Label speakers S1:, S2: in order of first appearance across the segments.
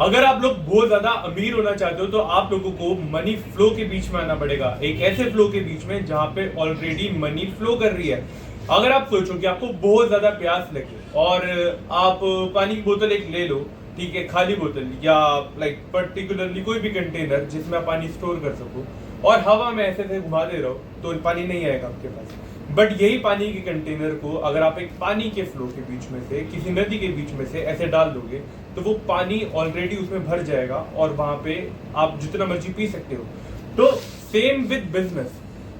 S1: अगर आप लोग बहुत ज्यादा अमीर होना चाहते हो तो आप लोगों को मनी फ्लो के बीच में आना पड़ेगा, एक ऐसे फ्लो के बीच में जहां पे ऑलरेडी मनी फ्लो कर रही है। अगर आप सोचो कि आपको बहुत ज्यादा प्यास लगे और आप पानी की बोतल एक ले लो, ठीक है, खाली बोतल या लाइक पर्टिकुलरली कोई भी कंटेनर जिसमें आप पानी स्टोर कर सको, और हवा में ऐसे ऐसे घुमा दे रहो तो पानी नहीं आएगा आपके पास। बट यही पानी के कंटेनर को अगर आप एक पानी के फ्लो के बीच में से, किसी नदी के बीच में से ऐसे डाल दोगे तो वो पानी ऑलरेडी उसमें भर जाएगा और वहां पे आप जितना मर्जी पी सकते हो। तो सेम विद बिजनेस,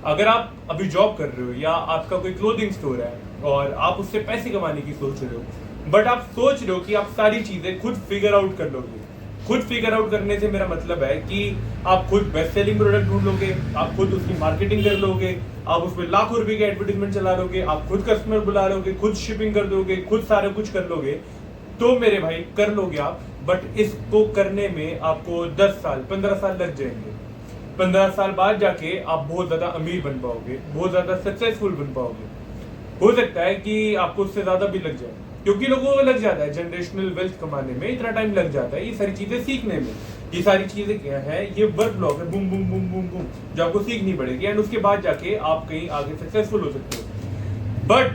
S1: अगर आप अभी जॉब कर रहे हो या आपका कोई क्लोथिंग स्टोर है और आप उससे पैसे कमाने की सोच रहे हो, बट आप सोच रहे हो कि आप सारी चीजें खुद फिगर आउट कर लोगे। खुद फिगर आउट करने से मेरा मतलब है कि आप खुद बेस्ट सेलिंग प्रोडक्ट ढूंढ लोगे, आप खुद उसकी मार्केटिंग कर लोगे, आप उसमें लाखों रुपए के एडवर्टीजमेंट चला लोगे, आप खुद कस्टमर बुला लोगे, खुद शिपिंग कर दोगे, खुद सारा कुछ कर लोगे, तो मेरे भाई कर लोगे आप। बट इसको करने में आपको 10 साल 15 साल लग जाएंगे। 15 साल बाद जाके आप बहुत ज्यादा अमीर बन पाओगे, बहुत ज्यादा सक्सेसफुल बन पाओगे। हो सकता है कि आपको उससे ज्यादा भी लग जाए, क्योंकि लोगों को लग जाता है जनरेशनल वेल्थ कमाने में इतना टाइम लग जाता है, ये सारी चीजें सीखने में। ये सारी चीजें क्या है, ये वर्क ब्लॉक है, boom boom boom boom boom, जो आपको सीखनी पड़ेगी एंड उसके बाद जाके आप कहीं आगे सक्सेसफुल हो सकते हो। बट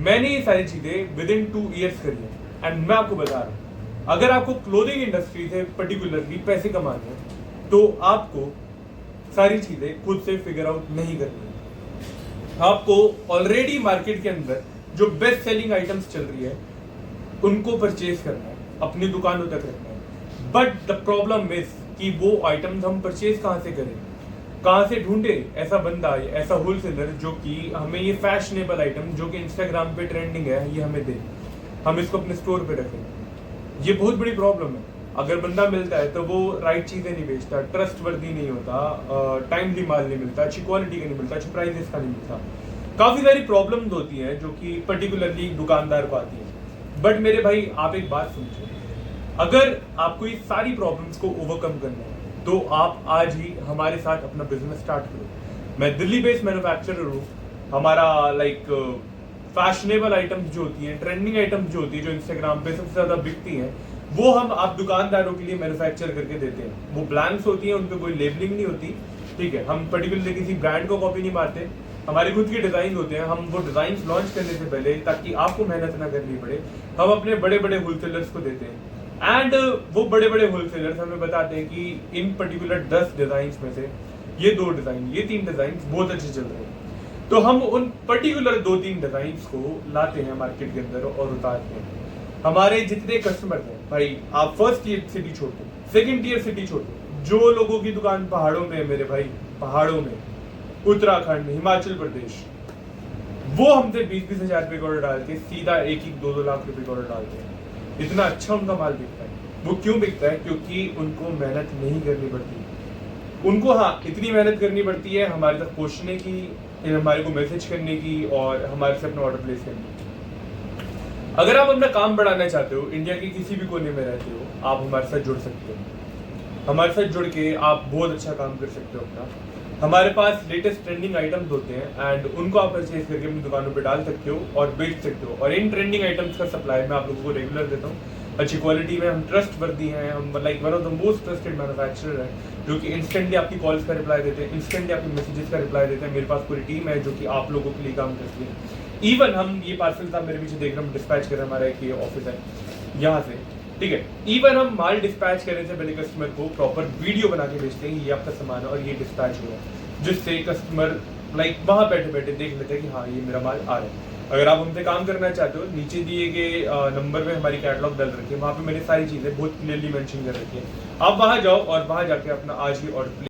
S1: मैंने ये सारी चीजें विद इन 2 ईयर्स करी है एंड मैं आपको बता रहा हूँ, अगर आपको क्लोथिंग इंडस्ट्री से पर्टिकुलरली पैसे कमाने हैं तो आपको सारी चीजें खुद से फिगर आउट नहीं करनी है। आपको ऑलरेडी मार्केट के अंदर जो बेस्ट सेलिंग आइटम्स चल रही है उनको परचेज करना है, अपनी दुकानों तक रखना है। बट द प्रॉब्लम इज कि वो आइटम्स हम परचेज कहाँ से करें, कहाँ से ढूंढे ऐसा बंदा, ऐसा होलसेलर जो कि हमें ये फैशनेबल आइटम जो कि इंस्टाग्राम पे ट्रेंडिंग है ये हमें दे, हम इसको अपने स्टोर पे रखें। ये बहुत बड़ी प्रॉब्लम है। अगर बंदा मिलता है तो वो राइट चीजें नहीं बेचता, ट्रस्ट वर्दी नहीं होता, टाइमली माल नहीं मिलता, अच्छी क्वालिटी का नहीं मिलता, अच्छी प्राइसेस का नहीं मिलता। काफी सारी प्रॉब्लम्स होती हैं जो कि पर्टिकुलरली दुकानदार को आती है। बट मेरे भाई आप एक बात समझो, अगर आपको ये सारी प्रॉब्लम्स को ओवरकम करना है तो आप आज ही हमारे साथ अपना बिजनेस स्टार्ट करो। मैं दिल्ली बेस्ड मैन्युफैक्चरर हूँ। हमारा लाइक फैशनेबल आइटम्स जो होती हैं, ट्रेंडिंग आइटम्स जो होती है, जो इंस्टाग्राम पे सबसे ज्यादा बिकती हैं, वो हम आप दुकानदारों के लिए मैन्युफैक्चर करके देते हैं। वो ब्लैंक्स होती हैं, उन पर कोई लेबलिंग नहीं होती, ठीक है। हम पर्टिकुलरली किसी ब्रांड को कॉपी नहीं मारते, हमारे खुद के डिजाइन होते हैं। हम वो डिजाइन लॉन्च करने से पहले, ताकि आपको मेहनत ना करनी पड़े, हम अपने बड़े बड़े होलसेलर्स को देते हैं एंड वो बड़े बड़े होलसेलर्स हमें बताते हैं कि इन पर्टिकुलर 10 डिजाइन में से ये 2 डिजाइन, ये 3 डिजाइन बहुत अच्छे चल रहे हैं। तो हम उन पर्टिकुलर 2-3 डिजाइन को लाते हैं मार्केट के अंदर और उतारते हैं। हमारे जितने कस्टमर हैं भाई, आप फर्स्ट ईयर सिटी छोड़ दो, सेकेंड ईयर सिटी छोड़ दो, जो लोगों की दुकान पहाड़ों में है मेरे भाई, पहाड़ों में, उत्तराखंड, हिमाचल प्रदेश, वो हमसे 20-20 हजार रुपए का ऑर्डर डाल के सीधा 1-2 लाख रुपए का ऑर्डर डालते हैं। इतना अच्छा उनका माल बिकता है। वो क्यों बिकता है? क्योंकि उनको मेहनत नहीं करनी पड़ती। उनको हाँ इतनी मेहनत करनी पड़ती है हमारे तक पहुंचने की, हमारे को मैसेज करने की और हमारे से अपना ऑर्डर प्लेस करने की। अगर आप अपना काम बढ़ाना चाहते हो, इंडिया के किसी भी कोने में रहते हो, आप हमारे साथ जुड़ सकते हो। हमारे साथ जुड़ के आप बहुत अच्छा काम कर सकते हो अपना। हमारे पास लेटेस्ट ट्रेंडिंग आइटम्स होते हैं एंड उनको आप परचेज करके अपनी दुकानों पे डाल सकते हो और बेच सकते हो। और इन ट्रेंडिंग आइटम्स का सप्लाई मैं आप लोगों को रेगुलर देता हूँ, अच्छी क्वालिटी में। हम ट्रस्ट वर्दी हैं, हम like one of the most trusted manufacturer है, जो कि इंस्टेंटली आपकी कॉल्स का रिप्लाई देते हैं, इंस्टेंटली आपके मैसेजेस का रिप्लाई देते हैं। मेरे पास पूरी टीम है जो कि आप लोगों के लिए काम करती है। इवन हम ये पार्सल था मेरे पीछे देख रहे हैं, डिस्पैच कर रहे हैं, हमारा एक ऑफिस है यहाँ से, ठीक है। इवन हम माल डिस्पैच करने से पहले कस्टमर को प्रॉपर वीडियो बना के भेजते हैं, ये आपका सामान है और ये डिस्पैच हुआ है, जिससे कस्टमर लाइक वहां बैठे बैठे देख लेते हैं कि हाँ ये मेरा माल आ रहा है। अगर आप हमसे काम करना चाहते हो, नीचे दिए गए नंबर में हमारी कैटलॉग डाल रखी है, वहां पे मैंने सारी चीजें बहुत क्लियरली मेंशन कर रखी है। आप वहां जाओ और वहां जाके अपना आज ही ऑर्डर